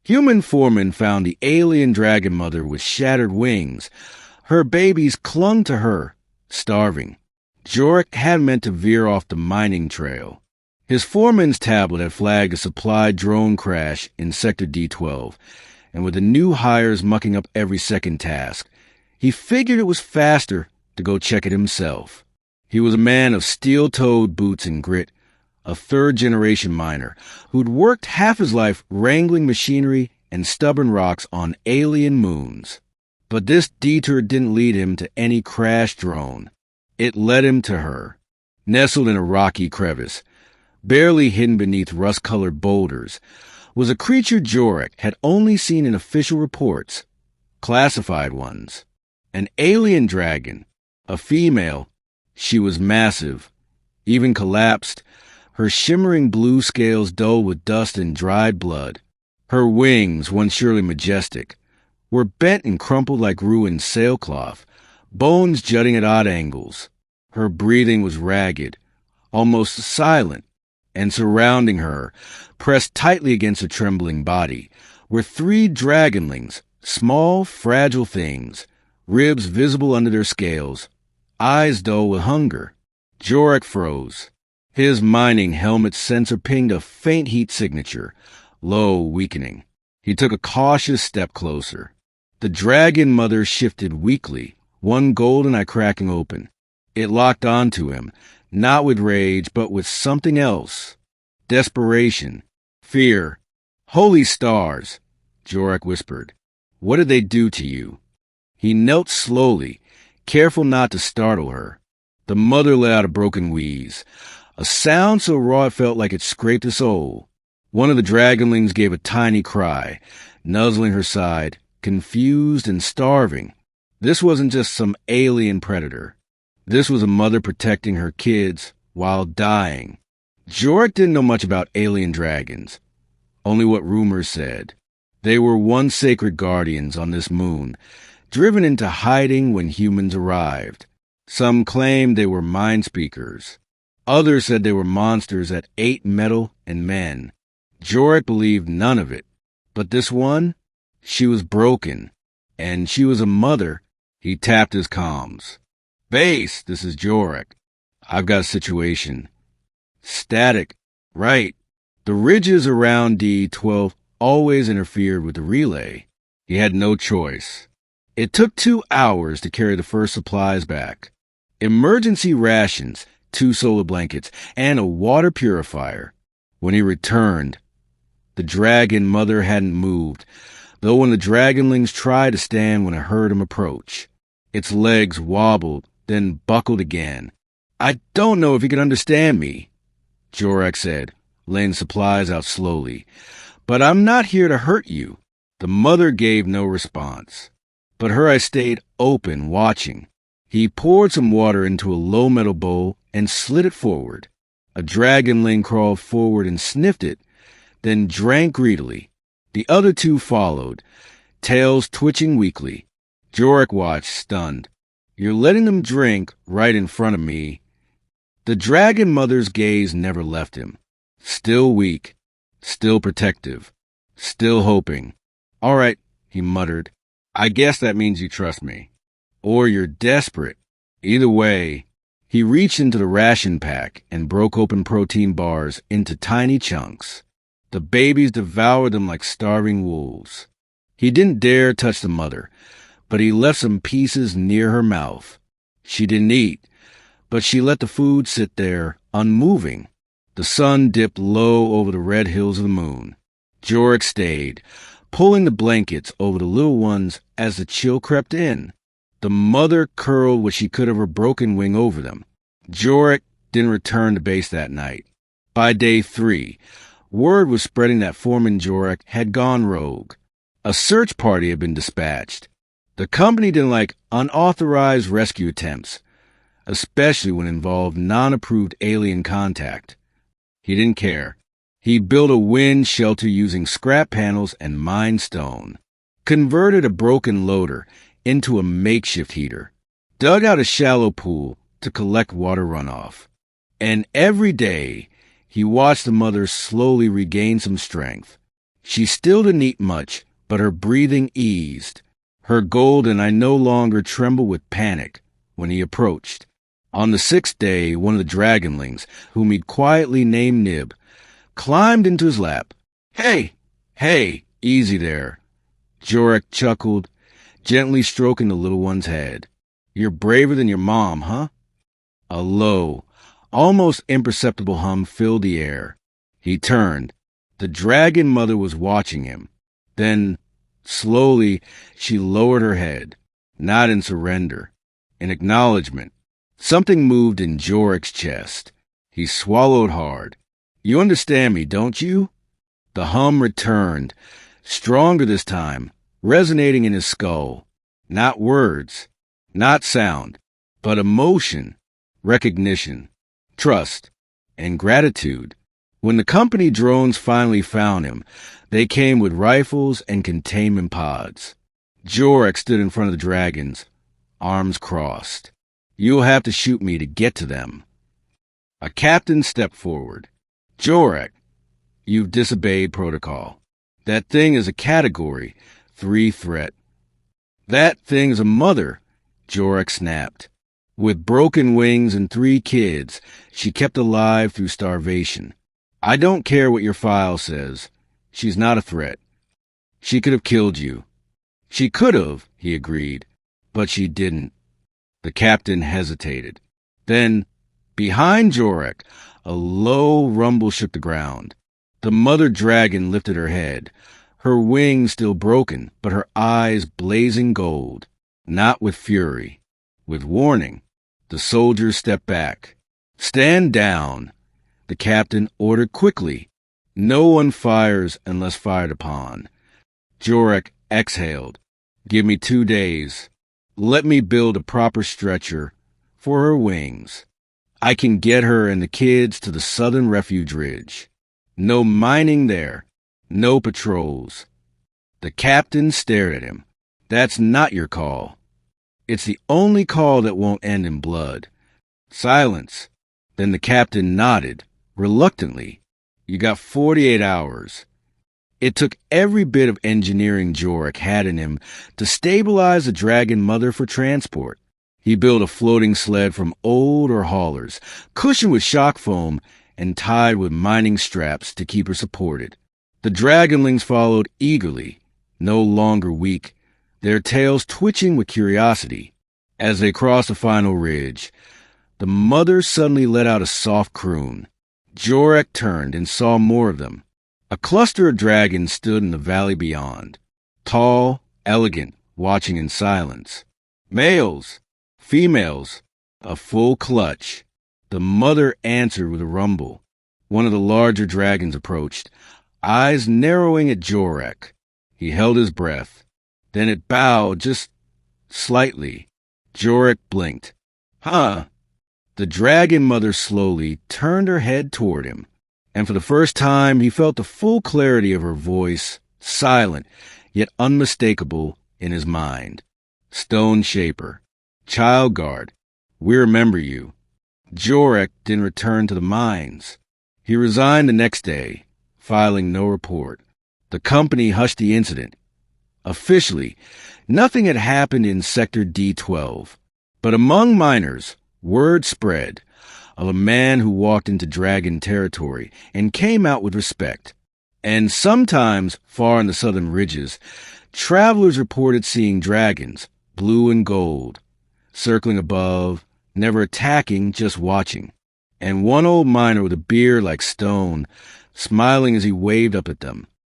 Human Foreman found the alien dragon mother with shattered wings. Her babies clung to her, starving. Jorik had meant to veer off the mining trail. His foreman's tablet had flagged a supply drone crash in Sector D12, and with the new hires mucking up every second task, he figured it was faster to go check it himself. He was a man of steel-toed boots and grit, a third-generation miner who'd worked half his life wrangling machinery and stubborn rocks on alien moons. But this detour didn't lead him to any crashed drone. It led him to her, nestled in a rocky crevice, barely hidden beneath rust-colored boulders, was a creature Jorik had only seen in official reports, classified ones. An alien dragon, a female. She was massive, even collapsed, her shimmering blue scales dull with dust and dried blood. Her wings, once surely majestic, were bent and crumpled like ruined sailcloth, bones jutting at odd angles. Her breathing was ragged, almost silent, and surrounding her, pressed tightly against her trembling body, were 3 dragonlings, small, fragile things, ribs visible under their scales, eyes dull with hunger. Jorik froze. His mining helmet's sensor pinged a faint heat signature, low, weakening. He took a cautious step closer. The dragon mother shifted weakly, one golden eye cracking open. It locked onto him, not with rage, but with something else. Desperation. Fear. Holy stars, Jorik whispered. What did they do to you? He knelt slowly, careful not to startle her. The mother let out a broken wheeze, a sound so raw it felt like it scraped a soul. One of the dragonlings gave a tiny cry, nuzzling her side, confused and starving. This wasn't just some alien predator. This was a mother protecting her kids while dying. Jorik didn't know much about alien dragons, only what rumors said. They were once sacred guardians on this moon, driven into hiding when humans arrived. Some claimed they were mind speakers. Others said they were monsters that ate metal and men. Jorik believed none of it. But this one, she was broken, and she was a mother. He tapped his comms. Base, this is Jorik. I've got a situation. Static. Right. The ridges around D12 always interfered with the relay. He had no choice. It took 2 hours to carry the first supplies back. Emergency rations, 2 solar blankets, and a water purifier. When he returned, the dragon mother hadn't moved, though when the dragonlings tried to stand when it heard him approach. Its legs wobbled, then buckled again. I don't know if you can understand me, Jorik said, laying supplies out slowly. But I'm not here to hurt you. The mother gave no response, but her eyes stayed open, watching. He poured some water into a low metal bowl and slid it forward. A dragonling crawled forward and sniffed it, then drank greedily. The other 2 followed, tails twitching weakly. Jorik watched, stunned. You're letting them drink right in front of me. The dragon mother's gaze never left him. Still weak, still protective, still hoping. All right, he muttered. I guess that means you trust me. Or you're desperate. Either way, he reached into the ration pack and broke open protein bars into tiny chunks. The babies devoured them like starving wolves. He didn't dare touch the mother, but he left some pieces near her mouth. She didn't eat, but she let the food sit there, unmoving. The sun dipped low over the red hills of the moon. Jorik stayed, pulling the blankets over the little ones as the chill crept in. The mother curled what she could of her broken wing over them. Jorik didn't return to base that night. By day 3, word was spreading that Foreman Jorik had gone rogue. A search party had been dispatched. The company didn't like unauthorized rescue attempts, especially when involved non-approved alien contact. He didn't care. He built a wind shelter using scrap panels and mined stone, converted a broken loader into a makeshift heater, dug out a shallow pool to collect water runoff. And every day, he watched the mother slowly regain some strength. She still didn't eat much, but her breathing eased. Her golden eye no longer trembled with panic when he approached. On the 6th day, one of the dragonlings, whom he'd quietly named Nib, climbed into his lap. Hey, easy there. Jorek chuckled, gently stroking the little one's head. You're braver than your mom, huh? A low, almost imperceptible hum filled the air. He turned. The dragon mother was watching him. Then, slowly, she lowered her head, not in surrender, in acknowledgement. Something moved in Jorek's chest. He swallowed hard. You understand me, don't you? The hum returned, stronger this time, resonating in his skull. Not words, not sound, but emotion, recognition, trust, and gratitude. When the company drones finally found him, they came with rifles and containment pods. Jorek stood in front of the dragons, arms crossed. You'll have to shoot me to get to them. A captain stepped forward. Jorek, you've disobeyed protocol. That thing is a Category 3 threat. That thing's a mother, Jorek snapped. With broken wings and 3 kids, she kept alive through starvation. I don't care what your file says. She's not a threat. She could have killed you. She could have, he agreed, but she didn't. The captain hesitated. Then, behind Jorek, a low rumble shook the ground. The mother dragon lifted her head, her wings still broken, but her eyes blazing gold, not with fury, with warning. The soldiers stepped back. Stand down, the captain ordered quickly. No one fires unless fired upon. Jorek exhaled. Give me 2 days. Let me build a proper stretcher for her wings. I can get her and the kids to the southern refuge ridge. No mining there. No patrols. The captain stared at him. That's not your call. It's the only call that won't end in blood. Silence. Then the captain nodded, reluctantly. You got 48 hours. It took every bit of engineering Jorek had in him to stabilize the dragon mother for transport. He built a floating sled from older haulers, cushioned with shock foam and tied with mining straps to keep her supported. The dragonlings followed eagerly, no longer weak, their tails twitching with curiosity. As they crossed the final ridge, the mother suddenly let out a soft croon. Jorek turned and saw more of them. A cluster of dragons stood in the valley beyond, tall, elegant, watching in silence. Males, females, a full clutch. The mother answered with a rumble. One of the larger dragons approached, eyes narrowing at Jorek. He held his breath. Then it bowed just slightly. Jorek blinked. Huh? The dragon mother slowly turned her head toward him, and for the first time he felt the full clarity of her voice, silent yet unmistakable in his mind. Stone Shaper, Child Guard, we remember you. Jorek didn't return to the mines. He resigned the next day, filing no report. The company hushed the incident. Officially, nothing had happened in Sector D12, but among miners, word spread of a man who walked into dragon territory and came out with respect. And sometimes, far in the southern ridges, travelers reported seeing dragons, blue and gold, circling above, never attacking, just watching. And one old miner with a beard like stone, smiling as he waved up at them.